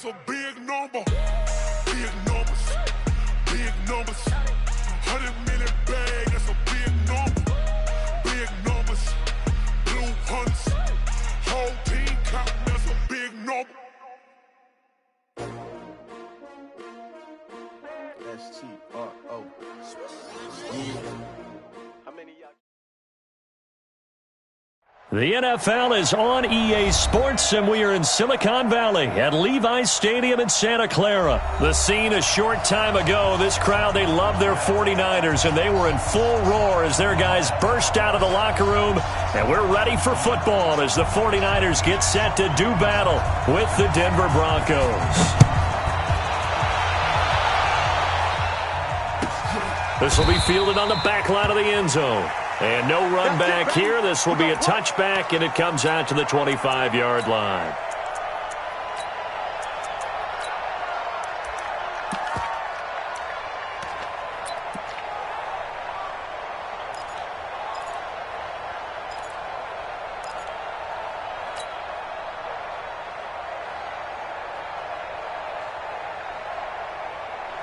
That's a big number. Big numbers. Big numbers. 100 million bag. That's a big number. Big numbers. Blue hunts. Whole team counting. That's a big number. STRO. How many y'all? The NFL is on EA Sports, and we are in Silicon Valley at Levi's Stadium in Santa Clara. The scene a short time ago, this crowd, they love their 49ers, and they were in full roar as their guys burst out of the locker room, and we're ready for football as the 49ers get set to do battle with the Denver Broncos. This will be fielded on the back line of the end zone. And no run back here. This will be a touchback, and it comes out to the 25-yard line.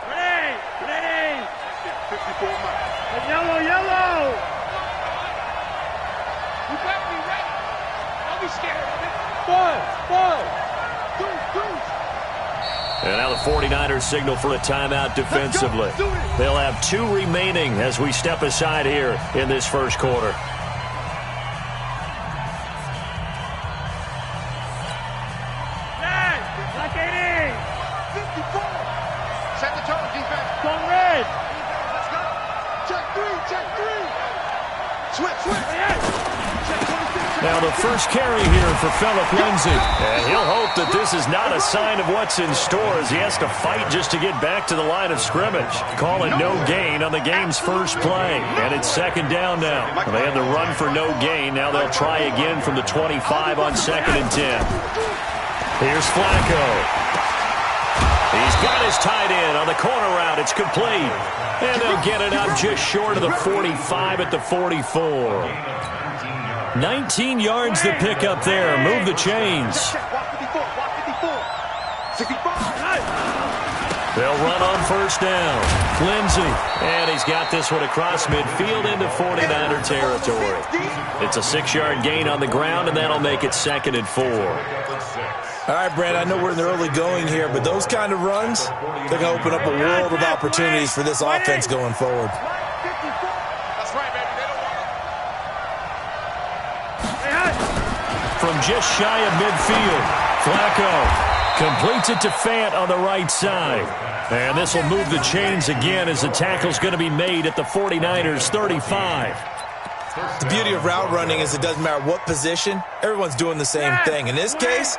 Ready! 54 miles. Yellow! You got me ready. Don't be scared of it. Ball. And now the 49ers signal for a timeout defensively. They'll have 2 remaining as we step aside here in this first quarter. Like 80. 54. Set the tone, defense. Going red. Let's go. Check three. Switch. Now the first carry here for Phillip Lindsay. And he'll hope that this is not a sign of what's in store as he has to fight just to get back to the line of scrimmage. Call it no gain on the game's first play. And it's second down now. They had the run for no gain. Now they'll try again from the 25 on 2nd and 10. Here's Flacco. He's got his tight end on the corner route. It's complete. And they'll get it up just short of the 45 at the 44. 19 yards to pick up there. Move the chains. They'll run on first down. Lindsay. And he's got this one across midfield into 49er territory. It's a 6-yard gain on the ground, and that'll make it 2nd and 4. All right, Brent, I know we're in the early going here, but those kind of runs, they're going to open up a world of opportunities for this offense going forward. That's right, baby. They don't want to. From just shy of midfield, Flacco completes it to Fant on the right side. And this will move the chains again as the tackle's going to be made at the 49ers' 35. The beauty of route running is it doesn't matter what position, everyone's doing the same thing. In this case,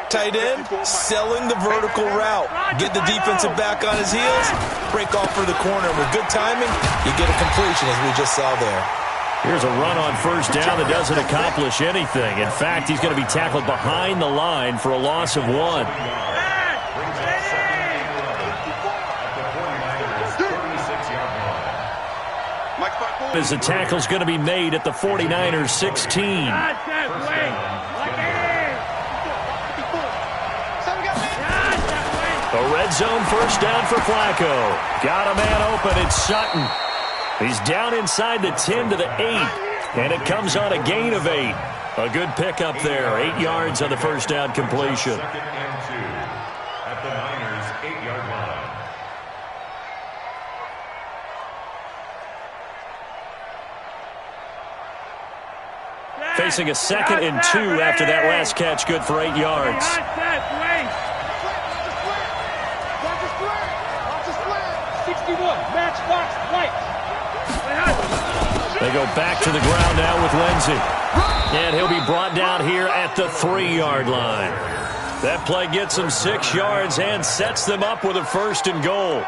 tight end, selling the vertical route. Get the defensive back on his heels, break off for the corner. With good timing, you get a completion as we just saw there. Here's a run on first down that doesn't accomplish anything. In fact, he's going to be tackled behind the line for a loss of 1. As the tackle's going to be made at the 49ers' 16. A red zone first down for Flacco. Got a man open. It's Sutton. He's down inside the 10 to the 8. And it comes on a gain of 8. A good pickup there. 8 yards on the first down completion. 2nd and 2 at the Niners' 8-yard line. Facing a 2nd and 2 after that last catch. Good for 8 yards. They go back to the ground now with Lindsay. And he'll be brought down here at the 3-yard line. That play gets him 6 yards and sets them up with a 1st and goal.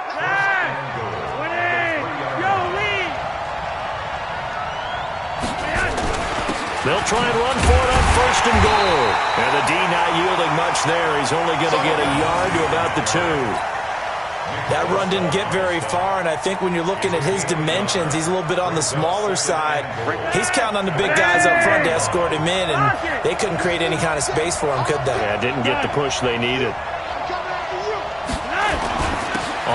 They'll try and run for it on 1st and goal. And the D not yielding much there. He's only going to get a yard to about the 2. That run didn't get very far, and I think when you're looking at his dimensions, he's a little bit on the smaller side. He's counting on the big guys up front to escort him in, and they couldn't create any kind of space for him, could they? Yeah, didn't get the push they needed.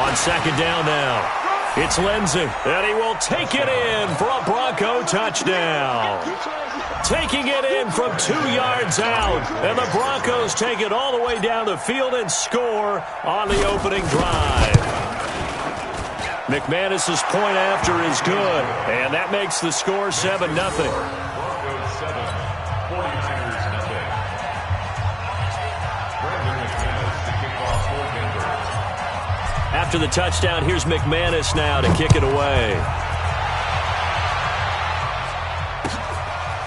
On second down now. It's Lindsey, and he will take it in for a Bronco touchdown. Taking it in from 2 yards out, and the Broncos take it all the way down the field and score on the opening drive. McManus's point after is good, and that makes the score 7-0. Broncos 7, 49ers nothing. Brandon McManus to kick off for Denver. After the touchdown, here's McManus now to kick it away.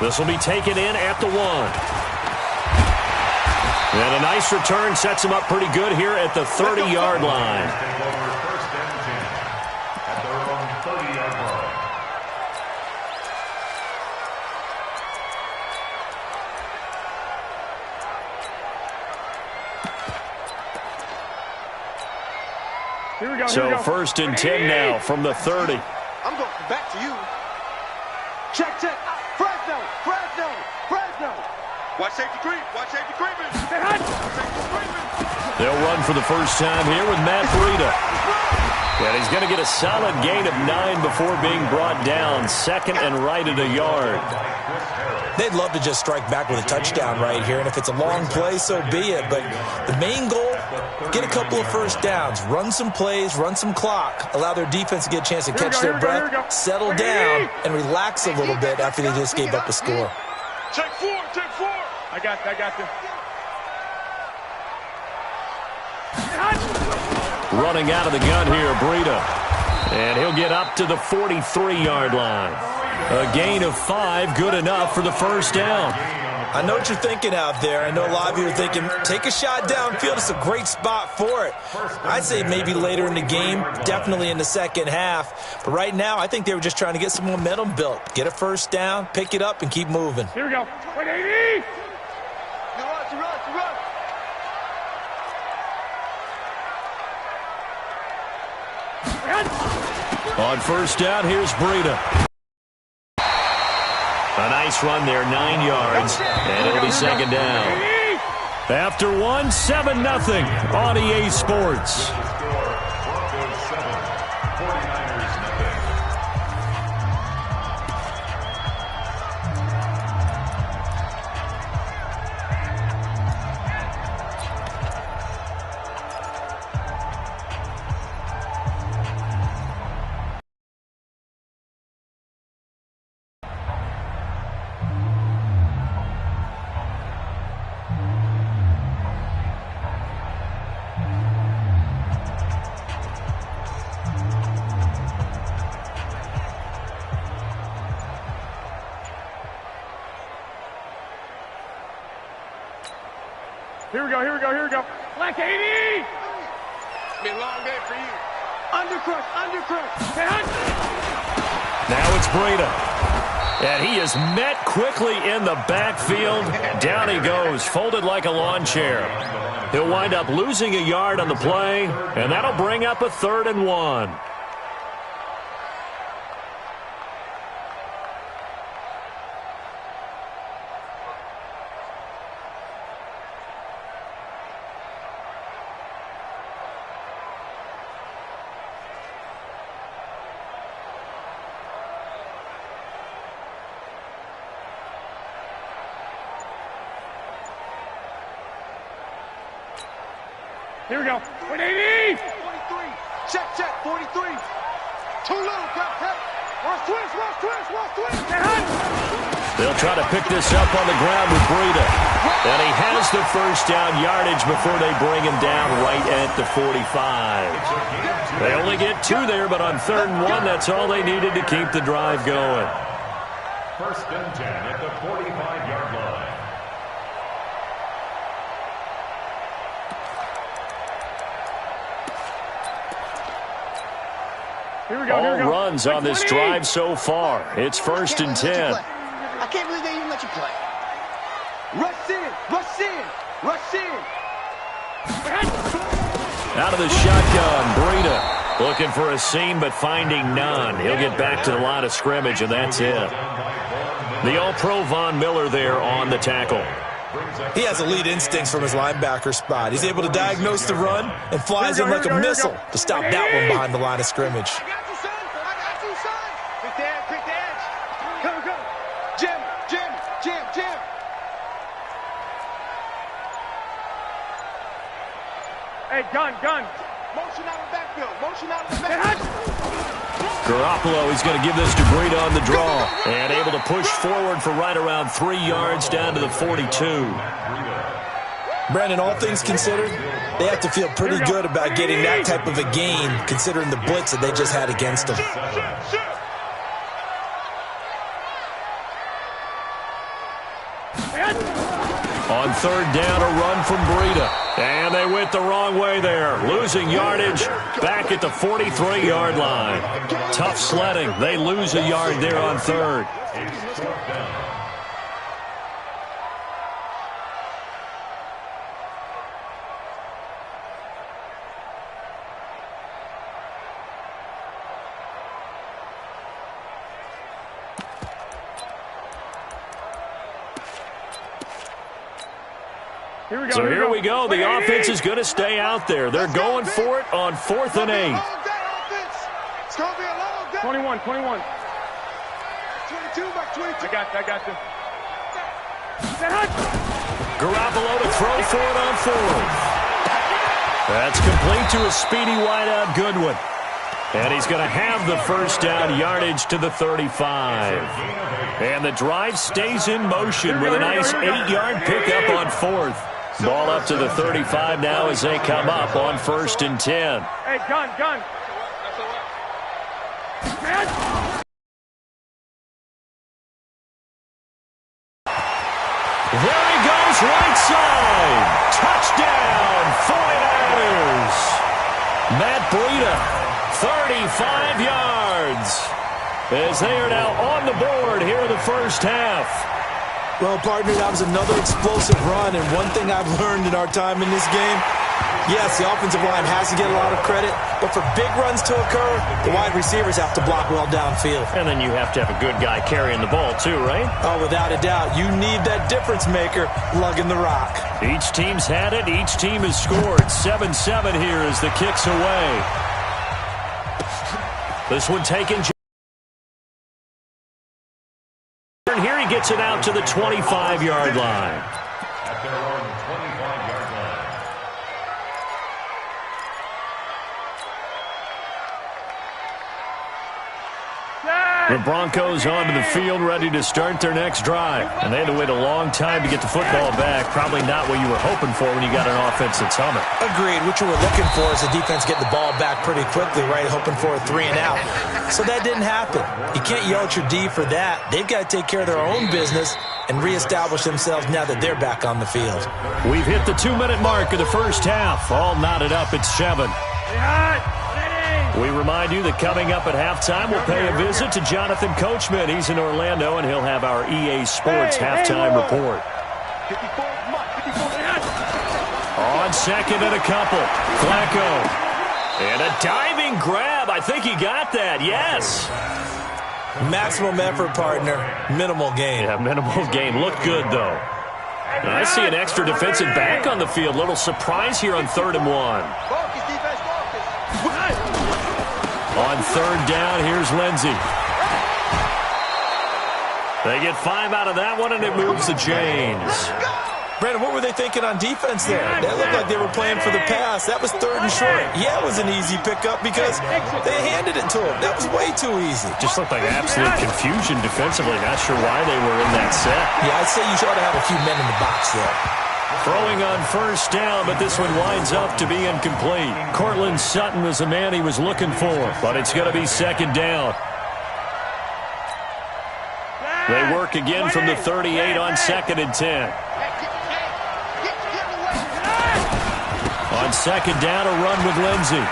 This will be taken in at the 1. And a nice return sets him up pretty good here at the 30-yard line. Take over first and 10 at their own 30-yard line. Here we go. So first and 10 now from the 30. I'm going back to you. Check. Fresno. Watch safety creep. Creeping. They'll run for the first time here with Matt Breida. And he's going to get a solid gain of 9 before being brought down. Second and right at a yard. They'd love to just strike back with a touchdown right here, and if it's a long play, so be it. But the main goal, get a couple of first downs, run some plays, run some clock, allow their defense to get a chance to catch their breath, settle down, and relax a little bit after they just gave up a score. Take four. I got you. Running out of the gun here, Breida. And he'll get up to the 43-yard line. A gain of 5, good enough for the first down. I know what you're thinking out there. I know a lot of you are thinking, take a shot downfield. It's a great spot for it. I'd say maybe later in the game, definitely in the second half. But right now, I think they were just trying to get some momentum built. Get a first down, pick it up, and keep moving. Here we go. 180. On first down, here's Breida. A nice run there, 9 yards, and it'll be second down. After 1, 7-0 on EA Sports. Broncos 7, 49ers nothing. Here we go. Black 80. Be a long day for you. Undercrush. Now it's Breida. And he is met quickly in the backfield. Down he goes, folded like a lawn chair. He'll wind up losing a yard on the play, and that'll bring up a 3rd and 1. Here we go. 180. 43. Check. 43. Too little. Watch twist. They'll try to pick this up on the ground with Breida. And he has the first down yardage before they bring him down right at the 45. They only get 2 there, but on 3rd and 1, that's all they needed to keep the drive going. First and 10 at the 45-yard line. Here we go. All runs on this drive so far. It's first and 10. I can't believe they even let you play. Rush in. Out of the shotgun, Breida looking for a seam but finding none. He'll get back to the line of scrimmage, and that's it. The All-Pro Von Miller there on the tackle. He has elite instincts from his linebacker spot. He's able to diagnose the run and flies in like a missile to stop that one behind the line of scrimmage. I got you, son. I got you, son. Pick the edge, pick the edge. Come, come. Jim, Jim, Jim, Jim. Hey, gun. Motion out of the backfield. Motion out of the backfield. Garoppolo is going to give this to Breida on the draw. And able to push forward for right around 3 yards down to the 42. Brandon, all things considered, they have to feel pretty good about getting that type of a gain, considering the blitz that they just had against them. On third down, a run from Breida. And they went the wrong way there. Losing yardage back at the 43-yard line. Tough sledding. They lose a yard there on third. Here we go. The offense is going to stay out there. They're going for it on 4th and 8. It's going to be a long day. 21. 22 by 22. I got you. Garoppolo to throw for it on 4th. That's complete to a speedy wideout Goodwin. And he's going to have the first down, yardage to the 35. And the drive stays in motion with a nice 8-yard pickup on 4th. Ball up to the 35 now as they come up on 1st and 10. Hey, gun. There he goes, right side. Touchdown, 49ers. Matt Breida, 35 yards. As they are now on the board here in the first half. Well, partner, that was another explosive run, and one thing I've learned in our time in this game, yes, the offensive line has to get a lot of credit, but for big runs to occur, the wide receivers have to block well downfield. And then you have to have a good guy carrying the ball too, right? Oh, without a doubt. You need that difference maker lugging the rock. Each team's had it. Each team has scored. 7-7 here as the kick's away. This one taken. Here he gets it out to the 25-yard line. At their own 25-yard line. The Broncos onto the field, ready to start their next drive. And they had to wait a long time to get the football back. Probably not what you were hoping for when you got an offense that's humming. Agreed. What you were looking for is the defense get the ball back pretty quickly, right? Hoping for a 3 and out. So that didn't happen. You can't yell at your D for that. They've got to take care of their own business and reestablish themselves now that they're back on the field. We've hit the 2-minute mark of the first half. All knotted up at 7. We remind you that coming up at halftime, we'll pay a visit to Jonathan Coachman. He's in Orlando, and he'll have our EA Sports halftime report. 54. On second and a couple, Flacco. And a diving grab. I think he got that, yes. Maximum effort, partner. Minimal gain. Yeah, minimal gain. Looked good, though. And I see an extra defensive back on the field. Little surprise here on 3rd and 1. Focus, defense, focus. On 3rd down, here's Lindsey. They get 5 out of that one, and it moves the chains. Brandon, what were they thinking on defense there? That looked like they were playing for the pass. That was 3rd and short. Yeah, it was an easy pickup because they handed it to him. That was way too easy. Just looked like absolute confusion defensively. Not sure why they were in that set. Yeah, I'd say you should have had a few men in the box there. Throwing on 1st down, but this one winds up to be incomplete. Cortland Sutton was the man he was looking for, but it's going to be 2nd down. They work again from the 38 on 2nd and 10. On 2nd down, a run with Lindsey.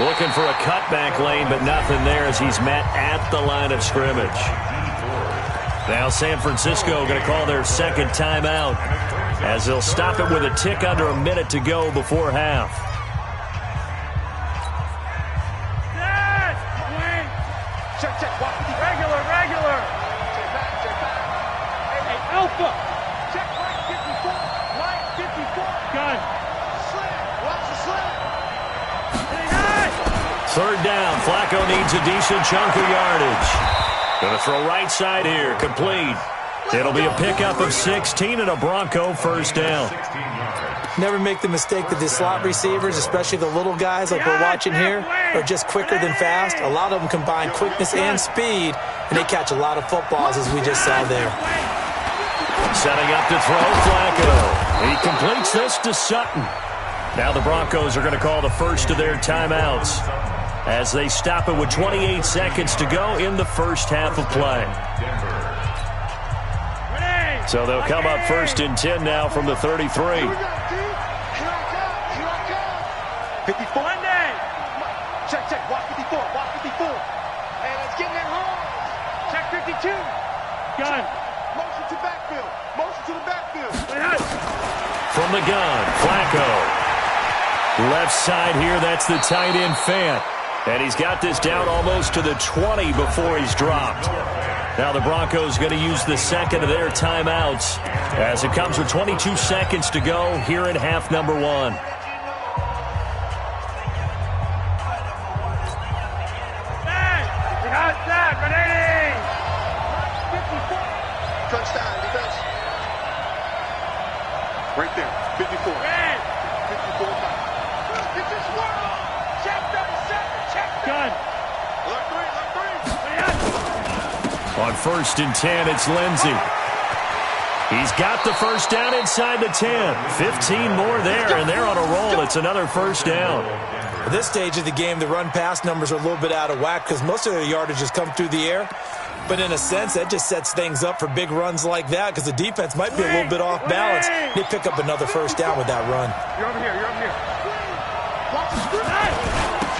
Looking for a cutback lane, but nothing there as he's met at the line of scrimmage. Now San Francisco going to call their 2nd timeout as they'll stop it with a tick under a minute to go before half. Check. Regular. Hey, Alpha. Check. Third down. Flacco needs a decent chunk of yardage. Going to throw right side here. Complete. It'll be a pickup of 16 and a Bronco first down. Never make the mistake that the slot receivers, especially the little guys like we're watching here, are just quicker than fast. A lot of them combine quickness and speed, and they catch a lot of footballs, as we just saw there. Setting up to throw, Flacco. He completes this to Sutton. Now the Broncos are going to call the first of their timeouts as they stop it with 28 seconds to go in the first half of play. So they'll come up first and 10 now from the 33. 54. Monday. Check, check. Watch 54. Watch 54. And it's getting it home. Check 52. Gun. Motion to backfield. Motion to the backfield. From the gun, Flacco. Left side here, that's the tight end Fant. And he's got this down almost to the 20 before he's dropped. Now the Broncos going to use the second of their timeouts as it comes with 22 seconds to go here in half number one. Right there, 54. 54 times. It's this world. Check 37. Check gun. Look three. On first and 10, it's Lindsey. He's got the first down inside the 10. 15 more there, and they're on a roll. It's another first down. At this stage of the game, the run-pass numbers are a little bit out of whack because most of their yardage has come through the air. But in a sense, that just sets things up for big runs like that because the defense might be a little bit off balance. They pick up another first down with that run. You're over here. You're over here.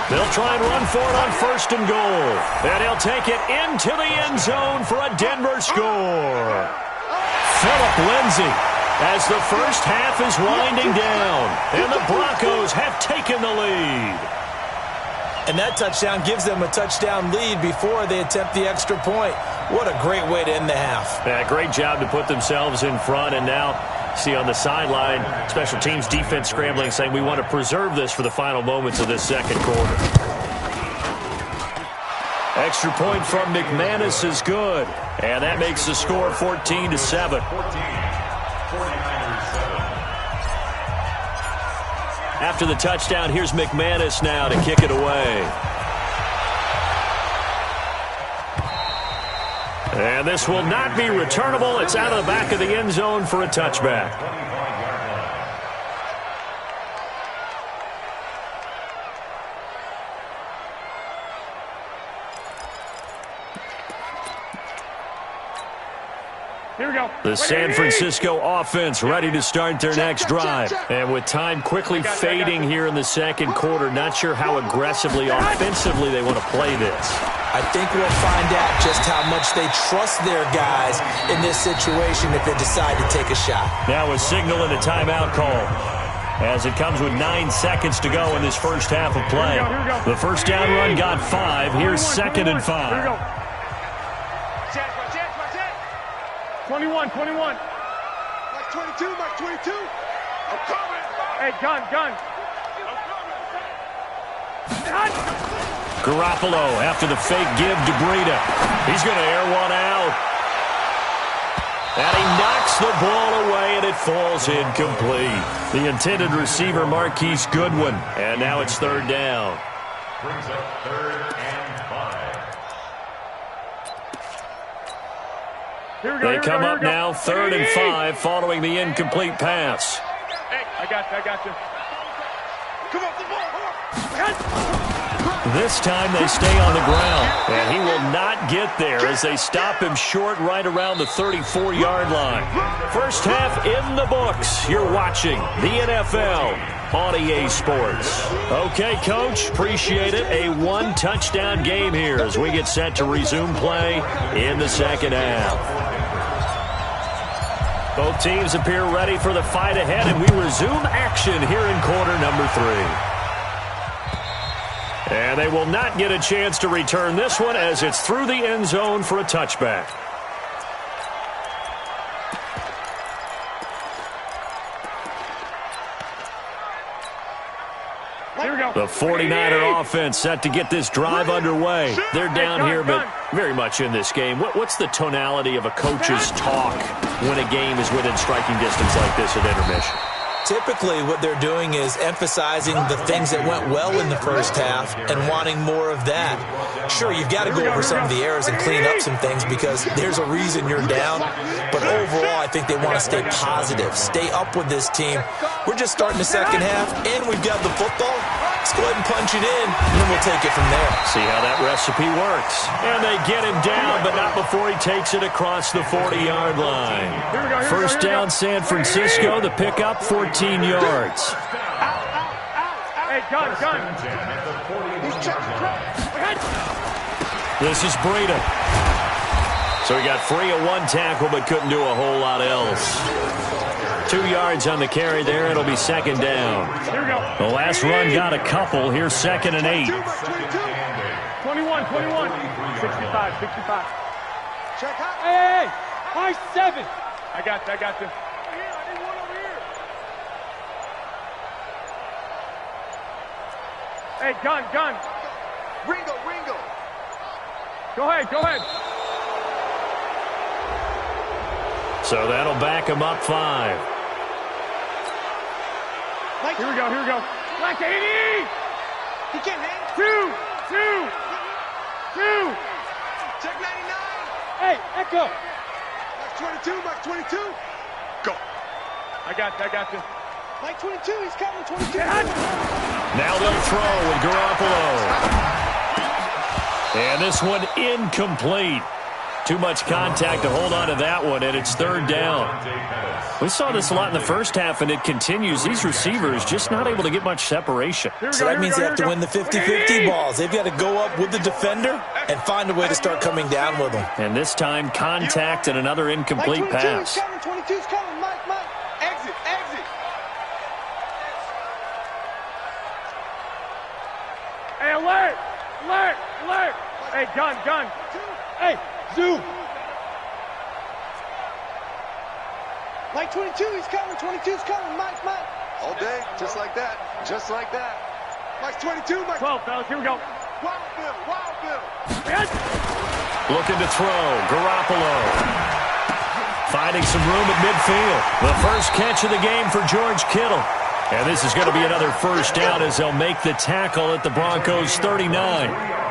They'll try and run for it on first and goal. And he'll take it into the end zone for a Denver score. Philip Lindsay as the first half is winding down. And the Broncos have taken the lead. And that touchdown gives them a touchdown lead before they attempt the extra point. What a great way to end the half. Yeah, great job to put themselves in front. And now, see on the sideline, special teams defense scrambling, saying we want to preserve this for the final moments of this second quarter. Extra point from McManus is good. And that makes the score 14-7. After the touchdown, here's McManus now to kick it away. And this will not be returnable. It's out of the back of the end zone for a touchback. Here we go. The San Francisco offense ready to start their next drive. And with time quickly fading here in the second quarter, not sure how aggressively, offensively they want to play this. I think we'll find out just how much they trust their guys in this situation if they decide to take a shot. Now a signal and a timeout call as it comes with 9 seconds to go in this first half of play. The first down run got 5. Here's second and 5. Here we go. 21. Mike 22. Mike 22. I'm coming. Hey, gun. I'm coming. Garoppolo after the fake give to Breida. He's going to air one out. And he knocks the ball away, and it falls incomplete. The intended receiver, Marquise Goodwin. And now it's third down. Brings up 3rd and 5. They come up now 3rd and 5 following the incomplete pass. Hey, I got you. Come on, the ball. This time they stay on the ground, and he will not get there as they stop him short right around the 34-yard line. First half in the books. You're watching the NFL on EA Sports. Okay, Coach, appreciate it. A one-touchdown game here as we get set to resume play in the second half. Both teams appear ready for the fight ahead, and we resume action here in quarter number 3. And they will not get a chance to return this one as it's through the end zone for a touchback. Here we go. The 49er offense set to get this drive underway. They're down here, but very much in this game. What's the tonality of a coach's talk when a game is within striking distance like this at intermission? Typically, what they're doing is emphasizing the things that went well in the first half and wanting more of that. Sure, you've got to go over some of the errors and clean up some things because there's a reason you're down. But overall, I think they want to stay positive, stay up with this team. We're just starting the second half, and we've got the football. Let's go ahead and punch it in, and then we'll take it from there. See how that recipe works. And they get him down, but not before he takes it across the 40-yard line. First down, San Francisco. The pickup, 14 yards. Hey, gun. This is Breida. So he got free of one tackle, but couldn't do a whole lot else. 2 yards on the carry there. It'll be second down. Here we go. The last run got a couple. Here's 2nd and 8. 21. 65. Check out. Hey. High 7. I got you. Hey, gun. Ringo. Go ahead. So that'll back him up 5. Here we go. Black 80. He can't hang. 2. Check 99. Hey, Echo. Max 22. Go. I got you. Mike 22, he's coming, 22. Now they'll throw with Garoppolo. And this one incomplete. Too much contact to hold on to that one, and it's third down. We saw this a lot in the first half, and it continues. These receivers just not able to get much separation. So that means they have to win the 50-50 balls. They've got to go up with the defender and find a way to start coming down with them. And this time, contact and another incomplete pass. 22's coming, Mike. Exit. Hey, alert. Hey, gun. Hey, zoom. Mike 22, he's coming. 22's coming, Mike. All day, just like that. Mike's 22, Mike. 12, fellas, here we go. Wild Bill. Yes. Looking to throw. Garoppolo. Finding some room at midfield. The first catch of the game for George Kittle. And this is going to be another first down as they'll make the tackle at the Broncos' 39.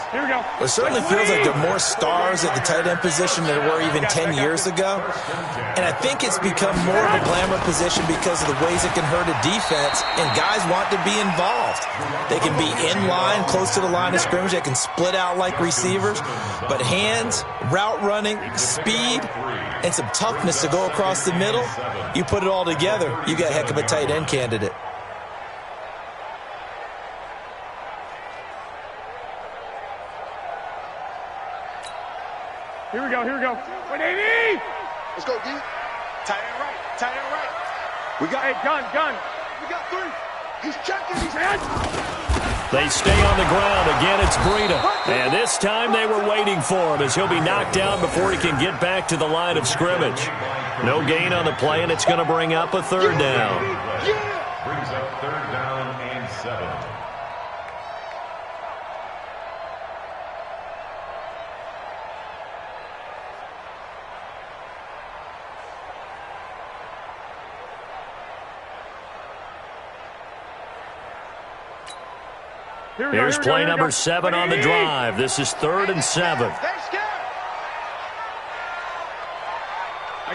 Here we go. It certainly feels like there are more stars at the tight end position than there were even 10 years ago. And I think it's become more of a glamour position because of the ways it can hurt a defense, and guys want to be involved. They can be in line, close to the line of scrimmage. They can split out like receivers. But hands, route running, speed, and some toughness to go across the middle, you put it all together, you got a heck of a tight end candidate. Here we go. 180. Let's go, D. Tight end right. We got a gun. We got 3. He's checking. He's hands. They stay on the ground. Again, it's Breida. And this time they were waiting for him as he'll be knocked down before he can get back to the line of scrimmage. No gain on the play, and it's going to bring up a third down. Brings up third down and 7. Here's play number 7 on the drive. This is 3rd and 7. I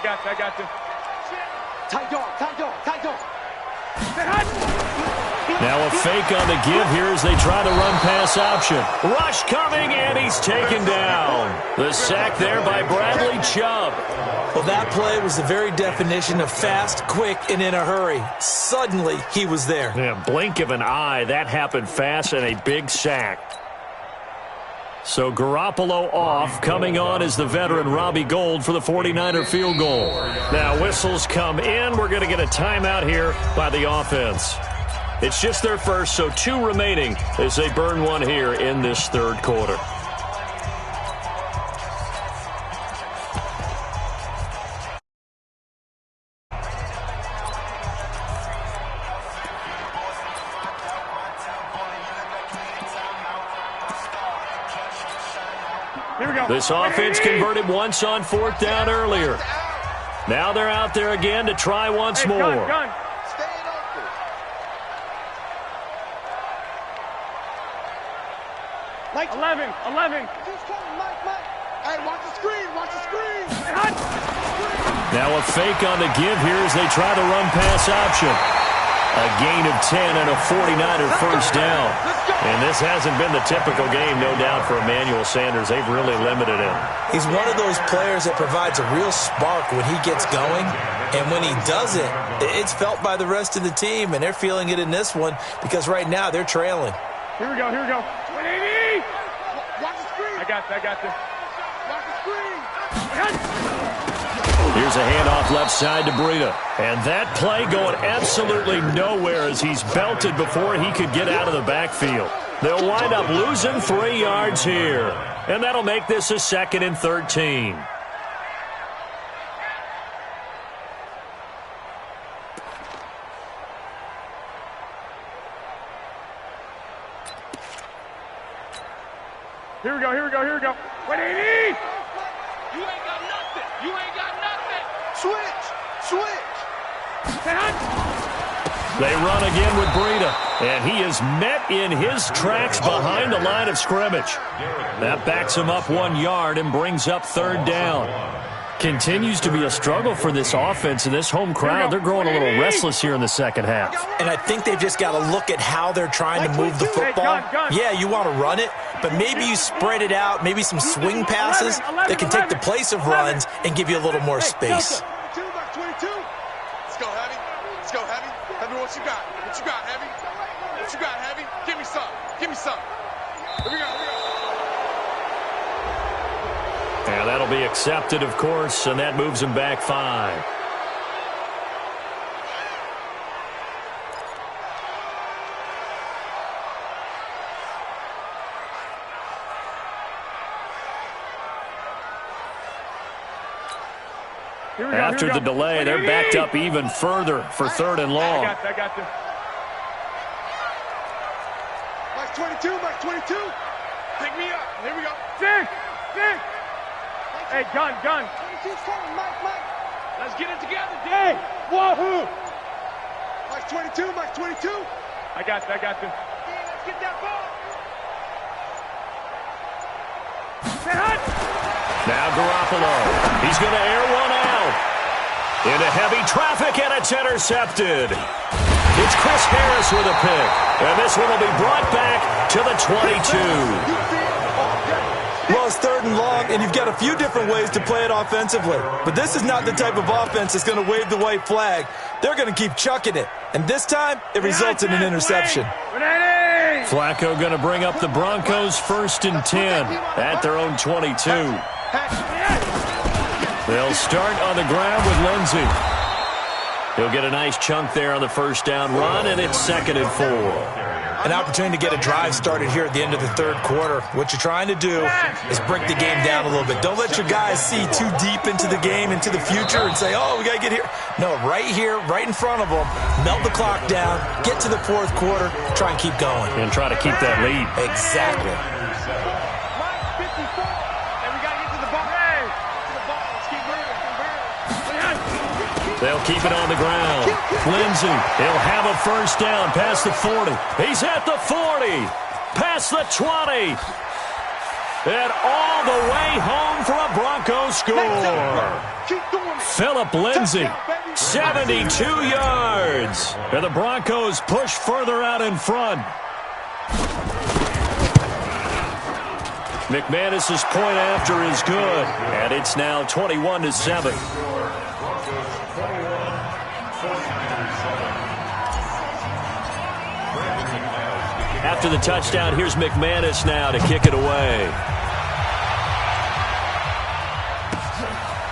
got you. Tight dog. Now a fake on the give here as they try to run pass option. Rush coming, and he's taken down. The sack there by Bradley Chubb. Well, that play was the very definition of fast, quick, and in a hurry. Suddenly, he was there. Yeah, blink of an eye. That happened fast and a big sack. So Garoppolo off. Coming on is the veteran Robbie Gould for the 49er field goal. Now whistles come in. We're going to get a timeout here by the offense. It's just their first, so 2 remaining as they burn one here in this third quarter. This offense converted once on 4th down earlier. Now they're out there again to try once more. Gun. Staying open. Mike. 11. Just coming, Mike. Hey, watch the screen. Now a fake on the give here as they try the run-pass option. A gain of 10 and a 49er first down. And this hasn't been the typical game, no doubt, for Emmanuel Sanders. They've really limited him. He's one of those players that provides a real spark when he gets going. And when he doesn't, it's felt by the rest of the team. And they're feeling it in this one because right now they're trailing. Here we go. 180. Watch the screen. I got this. Watch the screen. Here's a handoff left side to Breida. And that play going absolutely nowhere as he's belted before he could get out of the backfield. They'll wind up losing 3 yards here. And that'll make this a 2nd and 13. Here we go. 180. You ain't got nothing. Switch. They run again with Breida, and he is met in his tracks behind the line of scrimmage. That backs him up 1 yard and brings up 3rd down. Continues to be a struggle for this offense and this home crowd. They're growing a little restless here in the second half. And I think they've just got to look at how they're trying to move the football. Yeah, you want to run it, but maybe you spread it out, maybe some swing passes that can take the place of runs and give you a little more space. 22. Let's go, Heavy. Heavy, what you got, Heavy? What you got, Heavy? Give me some. Here we go. And that'll be accepted, of course, and that moves him back 5. After the delay, they're backed up even further for 3rd and long. I got this. Mike 22. Pick me up. Here we go. Six. Hey, gun. 22's coming, Mike. Let's get it together, Dave. Wahoo. Mike 22. I got this. Yeah, let's get that ball. Now Garoppolo. He's going to air one out. Into heavy traffic, and it's intercepted. It's Chris Harris with a pick. And this one will be brought back to the 22. Well, it's 3rd and long, and you've got a few different ways to play it offensively. But this is not the type of offense that's going to wave the white flag. They're going to keep chucking it. And this time, it results in an interception. Flacco going to bring up the Broncos 1st and 10 at their own 22. They'll start on the ground with Lindsey. He'll get a nice chunk there on the 1st down run, and it's 2nd and 4. An opportunity to get a drive started here at the end of the 3rd quarter. What you're trying to do is break the game down a little bit. Don't let your guys see too deep into the game, into the future, and say, oh, we got to get here. No, right here, right in front of them, melt the clock down, get to the 4th quarter, try and keep going. And try to keep that lead. Exactly. Mike 54. And we got to get to the ball. Let's keep moving. They'll keep it on the ground. Lindsey, he'll have a 1st down past the 40. He's at the 40, past the 20, and all the way home for a Broncos score. Phillip Lindsey, 72 yards. And the Broncos push further out in front. McManus's point after is good, and it's now 21-7. After the touchdown, here's McManus now to kick it away.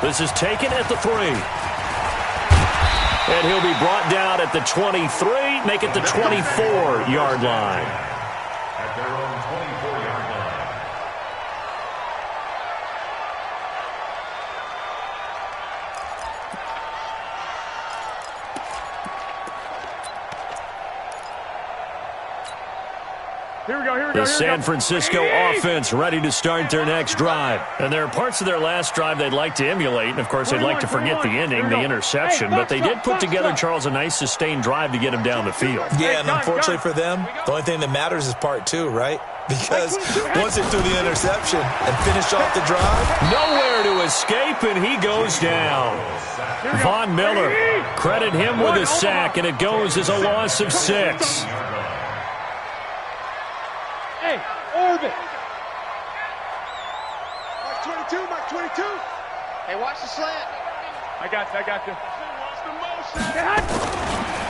This is taken at the 3. And he'll be brought down at the 23, make it the 24-yard line. At their own 24-yard line. The San Francisco offense ready to start their next drive. And there are parts of their last drive they'd like to emulate. And, of course, they'd like to forget the ending, the interception. But they did put together, Charles, a nice sustained drive to get him down the field. Yeah, and unfortunately for them, the only thing that matters is part two, right? Because once they threw the interception and finished off the drive, nowhere to escape, and he goes down. Von Miller, credit him with a sack, and it goes as a loss of 6. Hey, Orbit. Mark 22. Hey, watch the slant. I got you.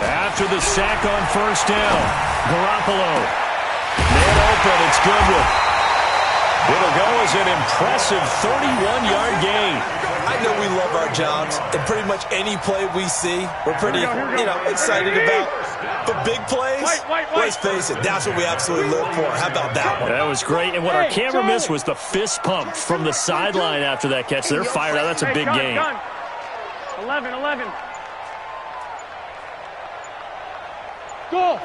After the sack on first down, Garoppolo. Man open, it's Goodwin. It'll go as an impressive 31-yard gain. I know we love our jobs, and pretty much any play we see, we're pretty, excited about. But big plays, let's face it, that's what we absolutely live for. How about that one? That was great, and what our camera missed was the fist pump from the sideline after that catch. They're fired out. That's a big gain. 11. Go.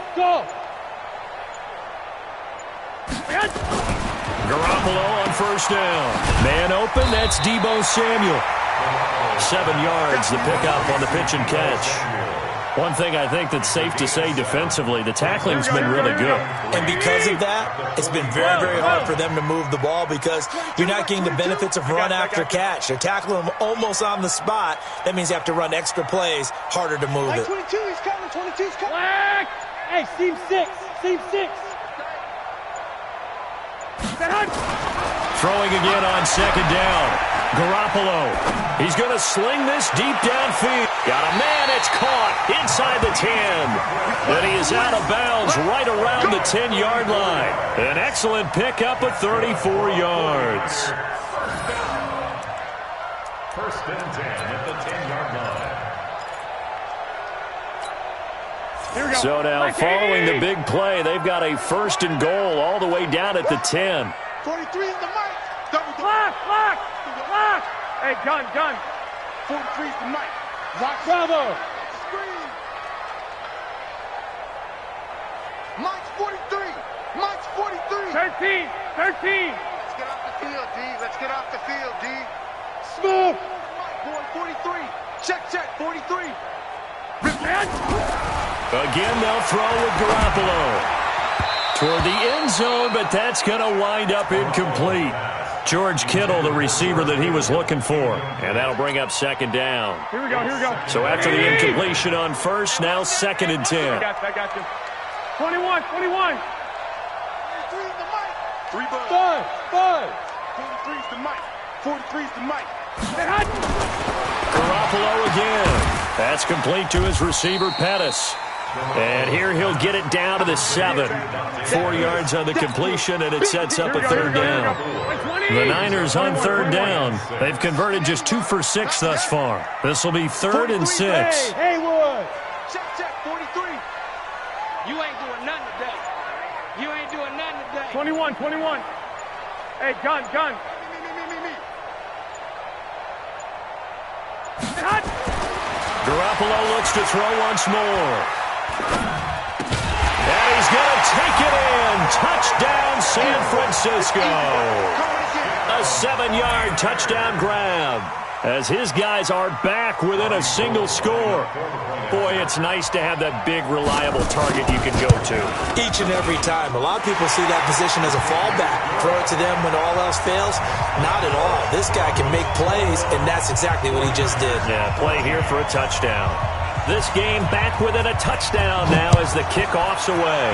Garoppolo on first down. Man open, that's Deebo Samuel. 7 yards, the pickup on the pitch and catch. One thing I think that's safe to say defensively, the tackling's been really good. And because of that, it's been very, very hard for them to move the ball because you're not getting the benefits of run after catch. They're tackling them almost on the spot. That means you have to run extra plays, harder to move it. 22, he's coming. 22's coming. Hey, seam 6. Throwing again on second down. Garoppolo. He's going to sling this deep downfield. Got a man. It's caught inside the 10. Then he is out of bounds right around the 10-yard line. An excellent pickup of 34 yards. First and 10 at the 10-yard line. So now, following the big play, they've got a first and goal all the way down at the 10. 43 is the mic. Lock. Hey, gun. 43 is the mic. Lock. Bravo. Screen. Mike's 43. 13. Let's get off the field, D. Smooth. Boy, 43. Check. 43. Again, they'll throw with Garoppolo. Toward the end zone, but that's going to wind up incomplete. George Kittle, the receiver that he was looking for. And that'll bring up second down. Here we go. So after the incompletion on first, now second and 10. I got you. 21. 43 is the mic. 3 bucks. 5. 43 is the mic. 43 is the mic. Garoppolo again. That's complete to his receiver, Pettis. And here he'll get it down to the 7. 4 yards on the completion, and it sets up a third down. The Niners on third down. They've converted just 2 for 6 thus far. This will be 3rd and 6. Haywood. Check. 43. You ain't doing nothing today. 21. Hey, gun. Me. Garoppolo looks to throw once more. And he's going to take it in. Touchdown, San Francisco. A 7-yard touchdown grab as his guys are back within a single score. Boy, it's nice to have that big, reliable target you can go to. Each and every time. A lot of people see that position as a fallback. Throw it to them when all else fails. Not at all. This guy can make plays, and that's exactly what he just did. Yeah, play here for a touchdown. This game back within a touchdown now as the kickoff's away.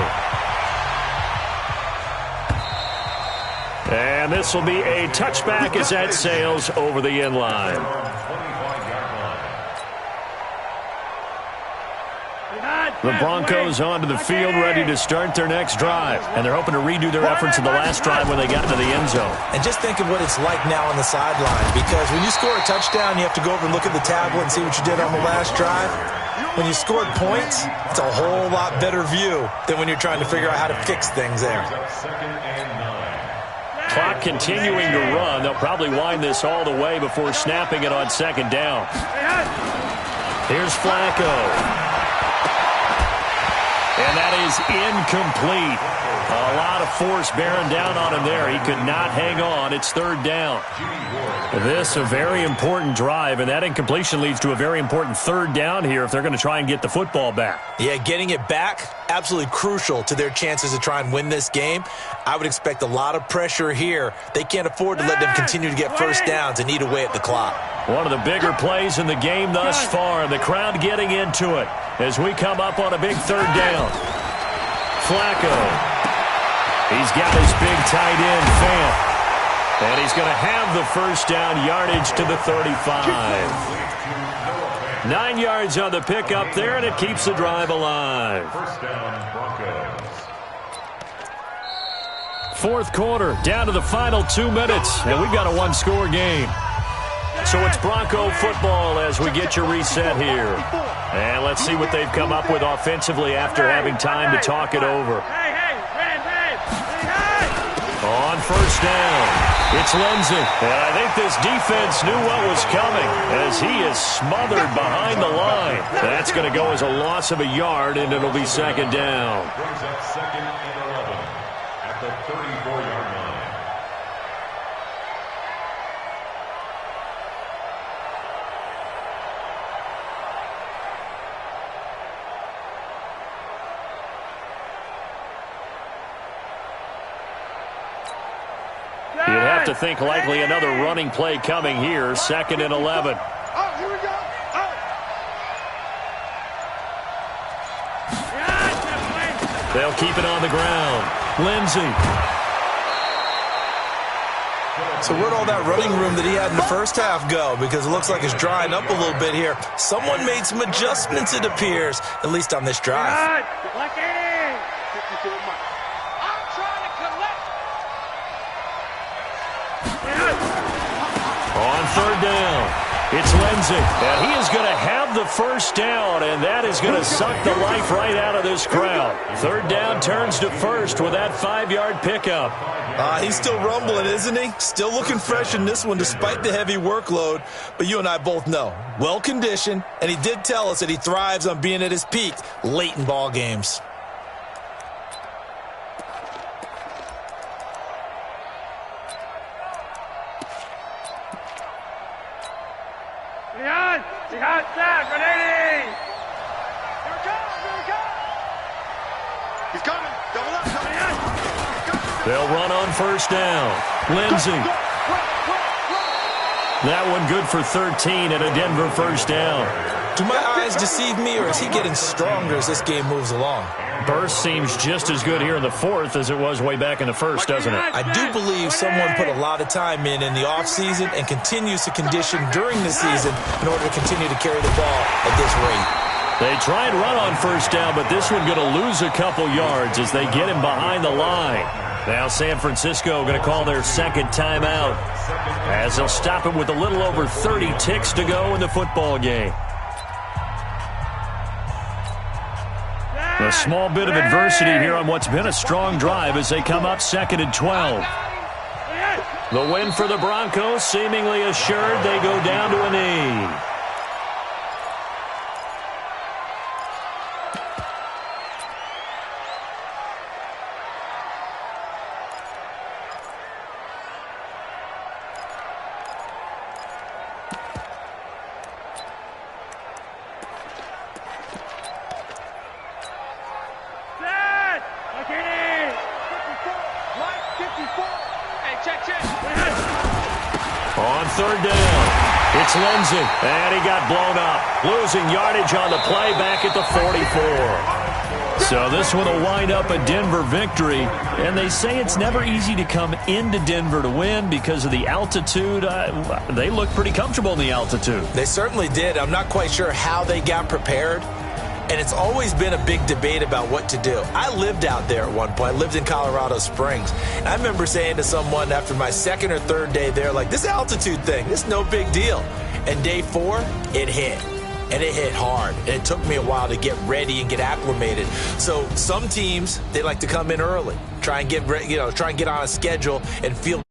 And this will be a touchback as that sails over the end line. The Broncos onto the field ready to start their next drive. And they're hoping to redo their efforts in the last drive when they got into the end zone. And just think of what it's like now on the sideline. Because when you score a touchdown, you have to go over and look at the tablet and see what you did on the last drive. When you scored points, it's a whole lot better view than when you're trying to figure out how to fix things there. Clock continuing to run. They'll probably wind this all the way before snapping it on second down. Here's Flacco. And that is incomplete. A lot of force bearing down on him there. He could not hang on. It's third down. This a very important drive, and that incompletion leads to a very important third down here if they're going to try and get the football back. Yeah, getting it back, absolutely crucial to their chances to try and win this game. I would expect a lot of pressure here. They can't afford to let them continue to get first downs and eat away at the clock. One of the bigger plays in the game thus far, and the crowd getting into it as we come up on a big third down. Flacco. He's got his big tight end, Fant. And he's going to have the first down, yardage to the 35. 9 yards on the pickup there, and it keeps the drive alive. First down, Broncos. Fourth quarter, down to the final 2 minutes, and we've got a one-score game. So it's Bronco football as we get your reset here. And let's see what they've come up with offensively after having time to talk it over. On first down, it's Lindsey. And I think this defense knew what was coming as he is smothered behind the line. That's going to go as a loss of a yard, and it'll be second down. Brings up second and 11 at the 34-yard line. You'd have to think likely another running play coming here, second and 11. Oh, here we go. They'll keep it on the ground. Lindsey. So where'd all that running room that he had in the first half go? Because it looks like it's drying up a little bit here. Someone made some adjustments, it appears, at least on this drive. On third down, it's Lindsey, and he is going to have the first down, and that is going to suck the life right out of this crowd. Third down turns to first with that 5-yard pickup. He's still rumbling, isn't he? Still looking fresh in this one despite the heavy workload. But you and I both know, well-conditioned, and he did tell us that he thrives on being at his peak late in ball games. He's coming. Double up. They'll run on first down. Lindsey. That one good for 13 and a Denver first down. Do my eyes deceive me, or is he getting stronger as this game moves along? Burst seems just as good here in the fourth as it was way back in the first, doesn't it? I do believe someone put a lot of time in the offseason and continues to condition during the season in order to continue to carry the ball at this rate. They try and run on first down, but this one going to lose a couple yards as they get him behind the line. Now San Francisco going to call their second timeout as they'll stop it with a little over 30 ticks to go in the football game. A small bit of adversity here on what's been a strong drive as they come up second and 12. The win for the Broncos seemingly assured. They go down to a knee. On third down, it's Lindsey, and he got blown up, losing yardage on the play back at the 44. So this one will wind up a Denver victory, and they say it's never easy to come into Denver to win because of the altitude. They look pretty comfortable in the altitude. They certainly did. I'm not quite sure how they got prepared. And it's always been a big debate about what to do. I lived out there at one point. I lived in Colorado Springs. And I remember saying to someone after my second or third day there, like, this altitude thing, this is no big deal. And day 4, it hit. And it hit hard. And it took me a while to get ready and get acclimated. So some teams, they like to come in early, try and get on a schedule and feel